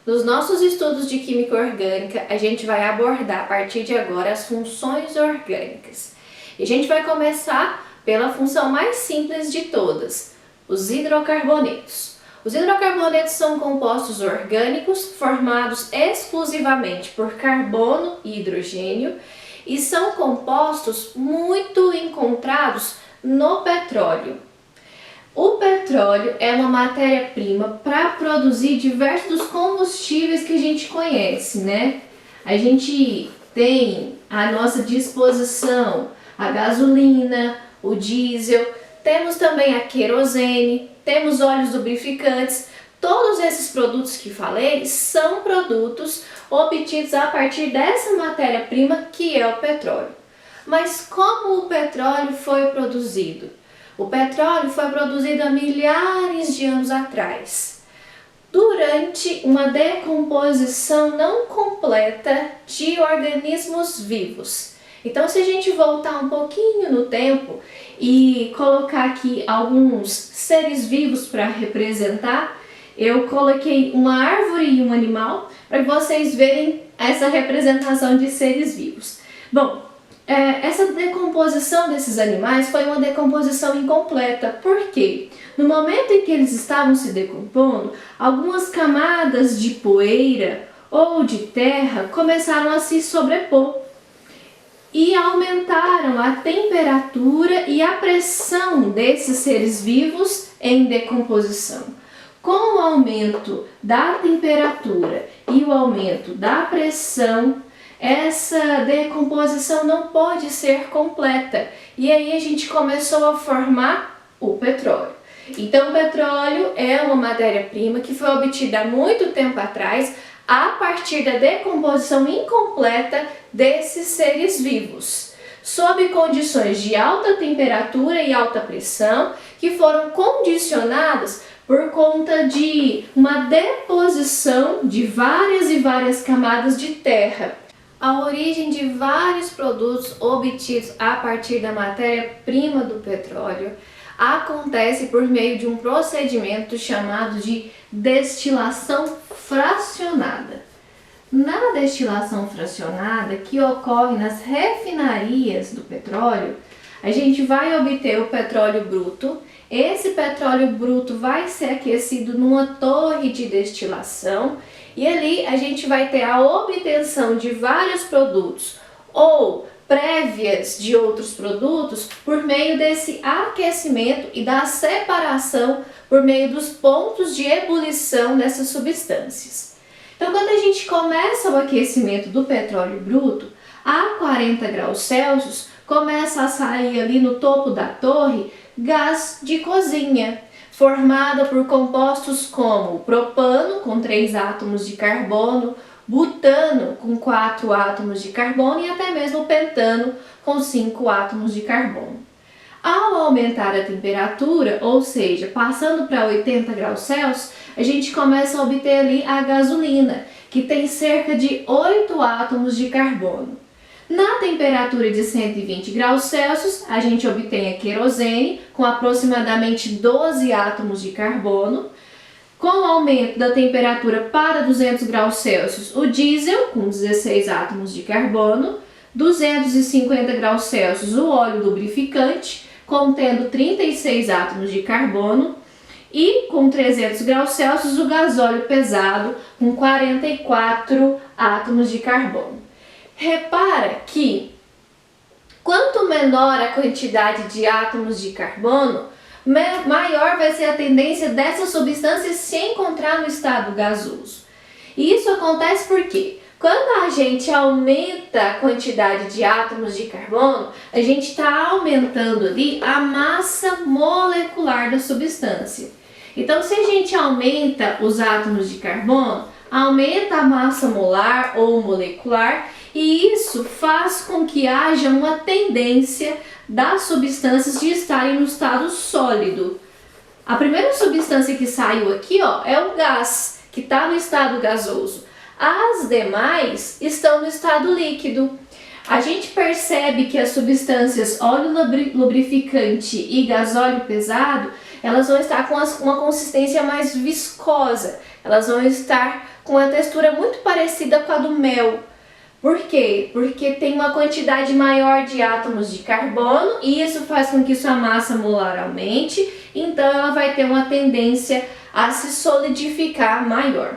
Nos nossos estudos de química orgânica, a gente vai abordar a partir de agora as funções orgânicas. E a gente vai começar pela função mais simples de todas, os hidrocarbonetos. Os hidrocarbonetos são compostos orgânicos formados exclusivamente por carbono e hidrogênio e são compostos muito encontrados no petróleo. O petróleo é uma matéria-prima para produzir diversos combustíveis que a gente conhece, né? A gente tem à nossa disposição a gasolina, o diesel, temos também a querosene, temos óleos lubrificantes. Todos esses produtos que falei são produtos obtidos a partir dessa matéria-prima que é o petróleo. Mas como o petróleo foi produzido? O petróleo foi produzido há milhares de anos atrás, durante uma decomposição não completa de organismos vivos. Então, se a gente voltar um pouquinho no tempo e colocar aqui alguns seres vivos para representar, eu coloquei uma árvore e um animal para que vocês verem essa representação de seres vivos. Bom, essa decomposição desses animais foi uma decomposição incompleta. Por quê? No momento em que eles estavam se decompondo, algumas camadas de poeira ou de terra começaram a se sobrepor e aumentaram a temperatura e a pressão desses seres vivos em decomposição. Com o aumento da temperatura e o aumento da pressão, essa decomposição não pode ser completa. E aí a gente começou a formar o petróleo. Então o petróleo é uma matéria-prima que foi obtida há muito tempo atrás, a partir da decomposição incompleta desses seres vivos, sob condições de alta temperatura e alta pressão, que foram condicionadas por conta de uma deposição de várias e várias camadas de terra. A origem de vários produtos obtidos a partir da matéria-prima do petróleo acontece por meio de um procedimento chamado de destilação fracionada. Na destilação fracionada, que ocorre nas refinarias do petróleo, a gente vai obter o petróleo bruto. Esse petróleo bruto vai ser aquecido numa torre de destilação e ali a gente vai ter a obtenção de vários produtos ou prévias de outros produtos por meio desse aquecimento e da separação por meio dos pontos de ebulição dessas substâncias. Então, quando a gente começa o aquecimento do petróleo bruto, a 40 graus Celsius, começa a sair ali no topo da torre gás de cozinha, formada por compostos como propano, com 3 átomos de carbono, butano, com 4 átomos de carbono e até mesmo pentano, com 5 átomos de carbono. Ao aumentar a temperatura, ou seja, passando para 80 graus Celsius, a gente começa a obter ali a gasolina, que tem cerca de 8 átomos de carbono. Na temperatura de 120 graus Celsius, a gente obtém a querosene, com aproximadamente 12 átomos de carbono. Com o aumento da temperatura para 200 graus Celsius, o diesel, com 16 átomos de carbono. 250 graus Celsius, o óleo lubrificante, contendo 36 átomos de carbono. E com 300 graus Celsius, o gasóleo pesado, com 44 átomos de carbono. Repara que quanto menor a quantidade de átomos de carbono, maior vai ser a tendência dessas substâncias se encontrar no estado gasoso. E isso acontece porque quando a gente aumenta a quantidade de átomos de carbono, a gente está aumentando ali a massa molecular da substância. Então, se a gente aumenta os átomos de carbono, aumenta a massa molar ou molecular, e isso faz com que haja uma tendência das substâncias de estarem no estado sólido. A primeira substância que saiu aqui, é o gás, que está no estado gasoso. As demais estão no estado líquido. A gente percebe que as substâncias óleo lubrificante e gasóleo pesado, elas vão estar com uma consistência mais viscosa, elas vão estar com a textura muito parecida com a do mel. Por quê? Porque tem uma quantidade maior de átomos de carbono e isso faz com que sua massa molar aumente, então ela vai ter uma tendência a se solidificar maior.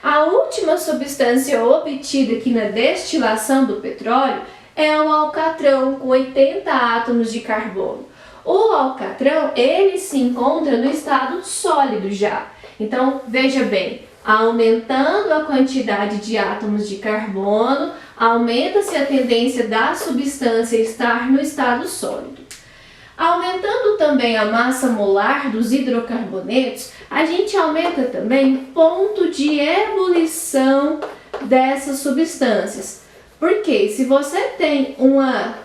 A última substância obtida aqui na destilação do petróleo é o alcatrão, com 80 átomos de carbono. O alcatrão, ele se encontra no estado sólido já. Então, veja bem, aumentando a quantidade de átomos de carbono, aumenta-se a tendência da substância estar no estado sólido. Aumentando também a massa molar dos hidrocarbonetos, a gente aumenta também o ponto de ebulição dessas substâncias. Porque se você tem uma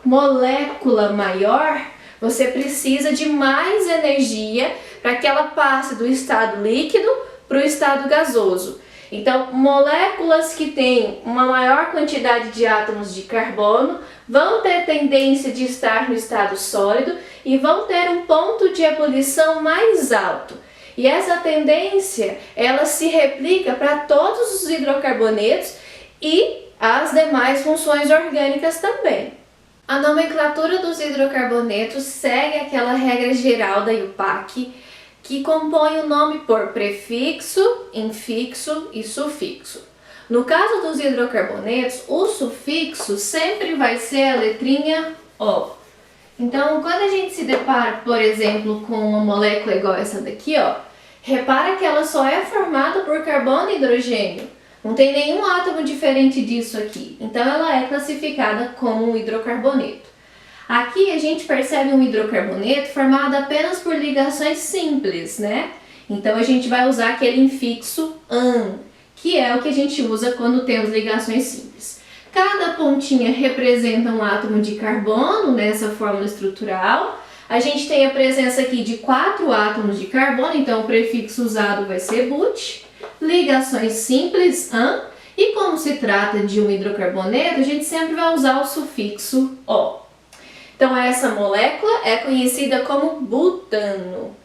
molécula maior, você precisa de mais energia para que ela passe do estado líquido para o estado gasoso. Então, moléculas que têm uma maior quantidade de átomos de carbono vão ter tendência de estar no estado sólido e vão ter um ponto de ebulição mais alto. E essa tendência, ela se replica para todos os hidrocarbonetos e as demais funções orgânicas também. A nomenclatura dos hidrocarbonetos segue aquela regra geral da IUPAC, que compõe o nome por prefixo, infixo e sufixo. No caso dos hidrocarbonetos, o sufixo sempre vai ser a letrinha O. Então, quando a gente se depara, por exemplo, com uma molécula igual essa daqui, ó, repara que ela só é formada por carbono e hidrogênio. Não tem nenhum átomo diferente disso aqui. Então, ela é classificada como um hidrocarboneto. Aqui a gente percebe um hidrocarboneto formado apenas por ligações simples, né? Então a gente vai usar aquele infixo AN, que é o que a gente usa quando temos ligações simples. Cada pontinha representa um átomo de carbono nessa fórmula estrutural. A gente tem a presença aqui de 4 átomos de carbono, então o prefixo usado vai ser but. Ligações simples AN. E como se trata de um hidrocarboneto, a gente sempre vai usar o sufixo O. Então, essa molécula é conhecida como butano.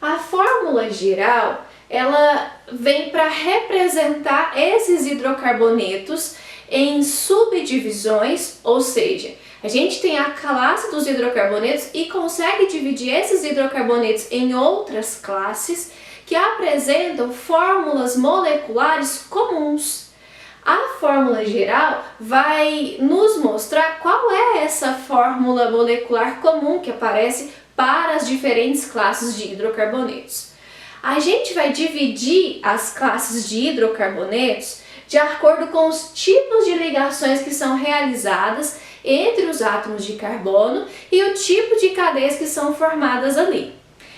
A fórmula geral, ela vem para representar esses hidrocarbonetos em subdivisões, ou seja, a gente tem a classe dos hidrocarbonetos e consegue dividir esses hidrocarbonetos em outras classes que apresentam fórmulas moleculares comuns. A fórmula geral vai nos mostrar qual é essa fórmula molecular comum que aparece para as diferentes classes de hidrocarbonetos. A gente vai dividir as classes de hidrocarbonetos de acordo com os tipos de ligações que são realizadas entre os átomos de carbono e o tipo de cadeias que são formadas ali.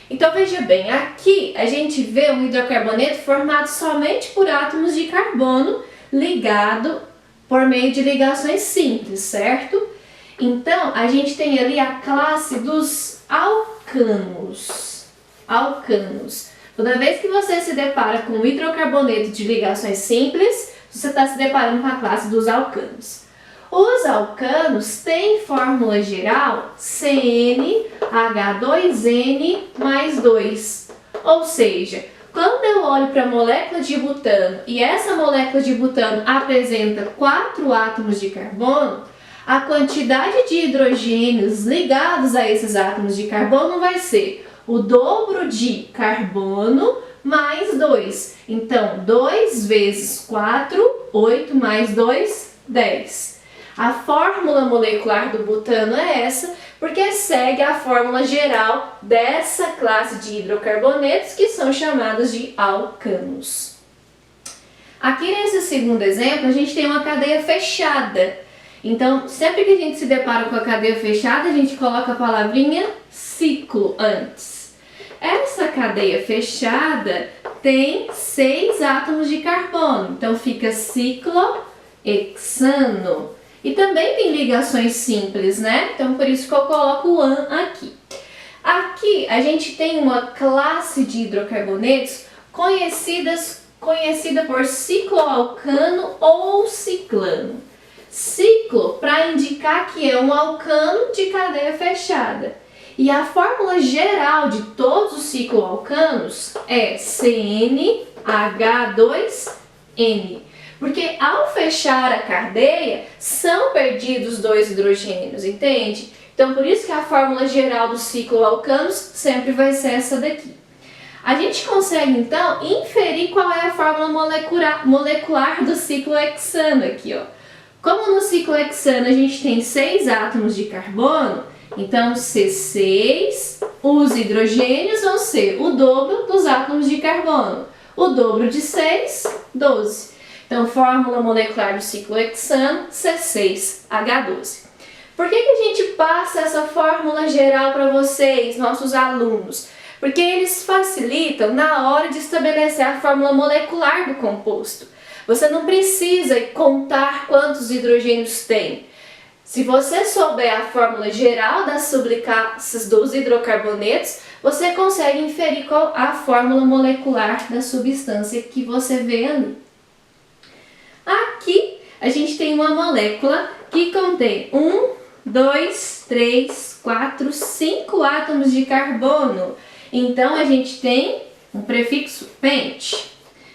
Então veja bem, aqui a gente vê um hidrocarboneto formado somente por átomos de carbono ligado por meio de ligações simples, certo? Então, a gente tem ali a classe dos alcanos. Alcanos. Toda vez que você se depara com um hidrocarboneto de ligações simples, você está se deparando com a classe dos alcanos. Os alcanos têm fórmula geral CnH2n mais 2, ou seja, quando eu olho para a molécula de butano e essa molécula de butano apresenta 4 átomos de carbono, a quantidade de hidrogênios ligados a esses átomos de carbono vai ser o dobro de carbono mais 2. Então, 2 vezes 4, 8 mais 2, 10. A fórmula molecular do butano é essa, porque segue a fórmula geral dessa classe de hidrocarbonetos que são chamados de alcanos. Aqui nesse segundo exemplo, a gente tem uma cadeia fechada. Então, sempre que a gente se depara com a cadeia fechada, a gente coloca a palavrinha ciclo antes. Essa cadeia fechada tem 6 átomos de carbono, então fica ciclohexano. E também tem ligações simples, né? Então, por isso que eu coloco o AN aqui. Aqui, a gente tem uma classe de hidrocarbonetos conhecida por cicloalcano ou ciclano. Ciclo para indicar que é um alcano de cadeia fechada. E a fórmula geral de todos os cicloalcanos é CnH2n. N. Porque ao fechar a cadeia, são perdidos 2 hidrogênios, entende? Então, por isso que a fórmula geral do ciclo alcanos sempre vai ser essa daqui. A gente consegue, então, inferir qual é a fórmula molecular do ciclo hexano aqui, ó. Como no ciclo hexano a gente tem 6 átomos de carbono, então C6, os hidrogênios vão ser o dobro dos átomos de carbono. O dobro de 6, 12. Então, fórmula molecular do ciclo hexano, C6H12. Por que a gente passa essa fórmula geral para vocês, nossos alunos? Porque eles facilitam na hora de estabelecer a fórmula molecular do composto. Você não precisa contar quantos hidrogênios tem. Se você souber a fórmula geral das subclasses dos hidrocarbonetos, você consegue inferir qual a fórmula molecular da substância que você vê ali. Aqui a gente tem uma molécula que contém 1, 2, 3, 4, 5 átomos de carbono. Então a gente tem um prefixo pente.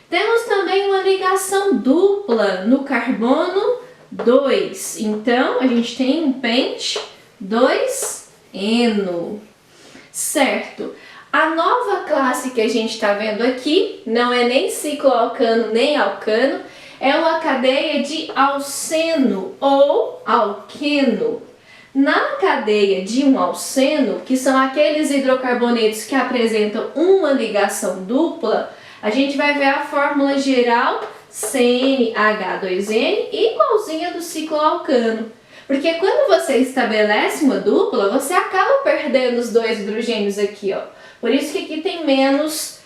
Temos também uma ligação dupla no carbono 2. Então a gente tem um pente 2-eno. Certo? A nova classe que a gente está vendo aqui não é nem cicloalcano nem alcano, é uma cadeia de alceno ou alqueno. Na cadeia de um alceno, que são aqueles hidrocarbonetos que apresentam uma ligação dupla, a gente vai ver a fórmula geral CnH2n igualzinha do cicloalcano. Porque quando você estabelece uma dupla, você acaba perdendo os 2 hidrogênios aqui, ó. Por isso que aqui tem menos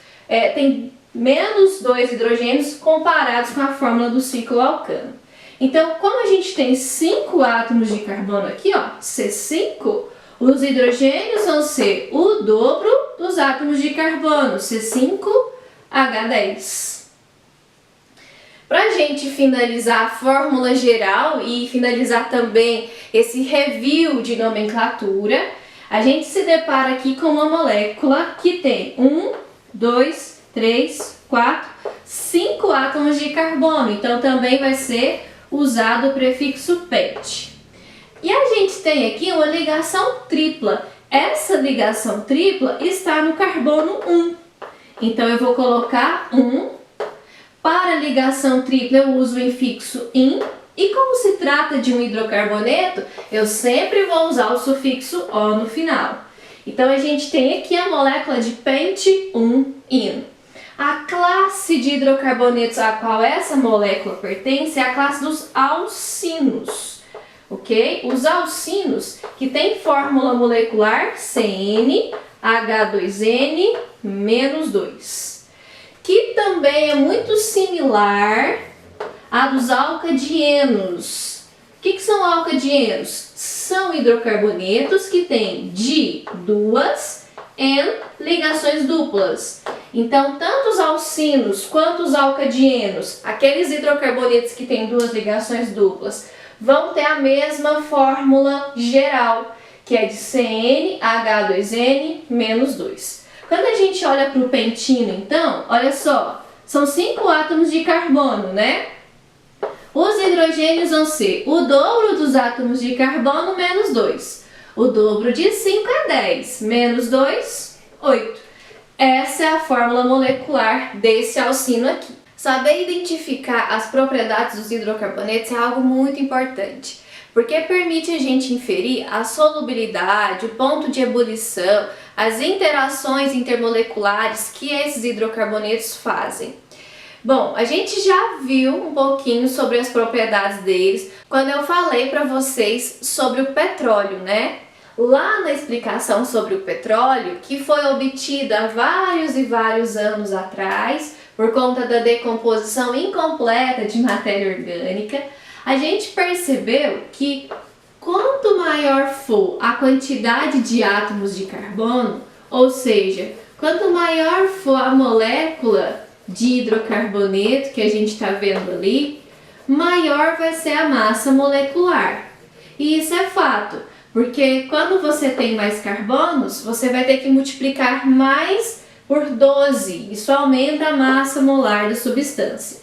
2 hidrogênios comparados com a fórmula do cicloalcano. Então, como a gente tem 5 átomos de carbono aqui, ó, C5, os hidrogênios vão ser o dobro dos átomos de carbono, C5H10. Para a gente finalizar a fórmula geral e finalizar também esse review de nomenclatura, a gente se depara aqui com uma molécula que tem 1, 2, 3, 4, 5 átomos de carbono. Então também vai ser usado o prefixo pente. E a gente tem aqui uma ligação tripla. Essa ligação tripla está no carbono 1. Então eu vou colocar 1. Para a ligação tripla eu uso o infixo -in. E como se trata de um hidrocarboneto, eu sempre vou usar o sufixo -o no final. Então a gente tem aqui a molécula de pente 1-ino. A classe de hidrocarbonetos a qual essa molécula pertence é a classe dos alcinos, ok? Os alcinos que têm fórmula molecular CnH2n-2, que também é muito similar à dos alcadienos. O que são alcadienos? São hidrocarbonetos que têm de 2 ligações duplas. Então, tanto os alcinos quanto os alcadienos, aqueles hidrocarbonetos que têm 2 ligações duplas, vão ter a mesma fórmula geral, que é de CnH2n-2. Quando a gente olha para o pentino, então, olha só, são 5 átomos de carbono, né? Os hidrogênios vão ser o dobro dos átomos de carbono menos 2. O dobro de 5 é 10, menos 2, 8. Essa é a fórmula molecular desse alcino aqui. Saber identificar as propriedades dos hidrocarbonetos é algo muito importante, porque permite a gente inferir a solubilidade, o ponto de ebulição, as interações intermoleculares que esses hidrocarbonetos fazem. Bom, a gente já viu um pouquinho sobre as propriedades deles quando eu falei para vocês sobre o petróleo, né? Lá na explicação sobre o petróleo, que foi obtida há vários e vários anos atrás, por conta da decomposição incompleta de matéria orgânica, a gente percebeu que quanto maior for a quantidade de átomos de carbono, ou seja, quanto maior for a molécula de hidrocarboneto que a gente está vendo ali, maior vai ser a massa molecular. E isso é fato, porque quando você tem mais carbonos, você vai ter que multiplicar mais por 12. Isso aumenta a massa molar da substância.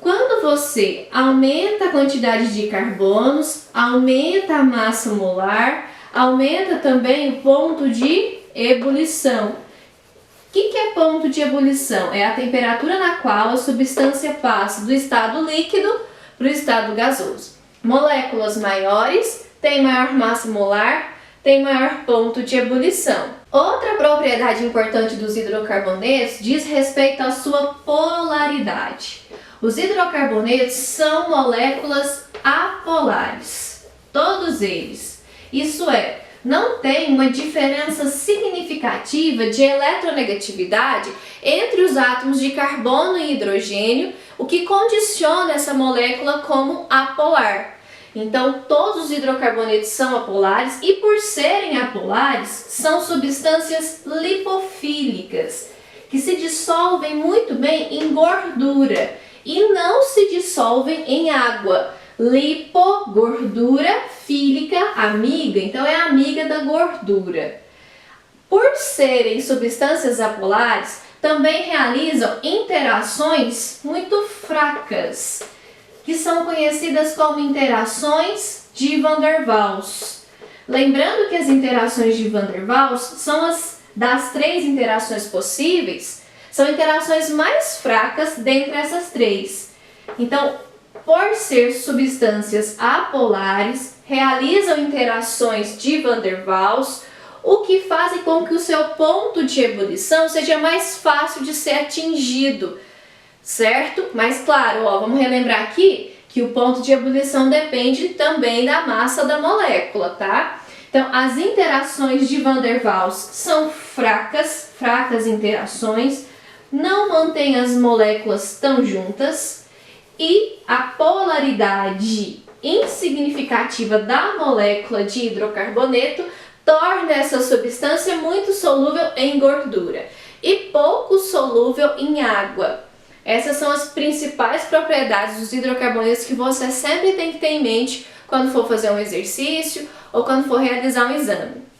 Quando você aumenta a quantidade de carbonos, aumenta a massa molar, aumenta também o ponto de ebulição. O que é ponto de ebulição? É a temperatura na qual a substância passa do estado líquido para o estado gasoso. Moléculas maiores têm maior massa molar, têm maior ponto de ebulição. Outra propriedade importante dos hidrocarbonetos diz respeito à sua polaridade. Os hidrocarbonetos são moléculas apolares, todos eles. Isso é, não tem uma diferença significativa de eletronegatividade entre os átomos de carbono e hidrogênio, o que condiciona essa molécula como apolar. Então, todos os hidrocarbonetos são apolares e, por serem apolares, são substâncias lipofílicas, que se dissolvem muito bem em gordura e não se dissolvem em água. Lipo, gordura, fílica, amiga, então é amiga da gordura. Por serem substâncias apolares, também realizam interações muito fracas, que são conhecidas como interações de Van der Waals. Lembrando que as interações de Van der Waals são das 3 interações possíveis, são interações mais fracas dentre essas 3. Então, por ser substâncias apolares, realizam interações de Van der Waals, o que faz com que o seu ponto de ebulição seja mais fácil de ser atingido, certo? Mas claro, vamos relembrar aqui que o ponto de ebulição depende também da massa da molécula, tá? Então, as interações de Van der Waals são fracas interações, não mantêm as moléculas tão juntas e a polaridade insignificativa da molécula de hidrocarboneto torna essa substância muito solúvel em gordura e pouco solúvel em água. Essas são as principais propriedades dos hidrocarbonetos que você sempre tem que ter em mente quando for fazer um exercício ou quando for realizar um exame.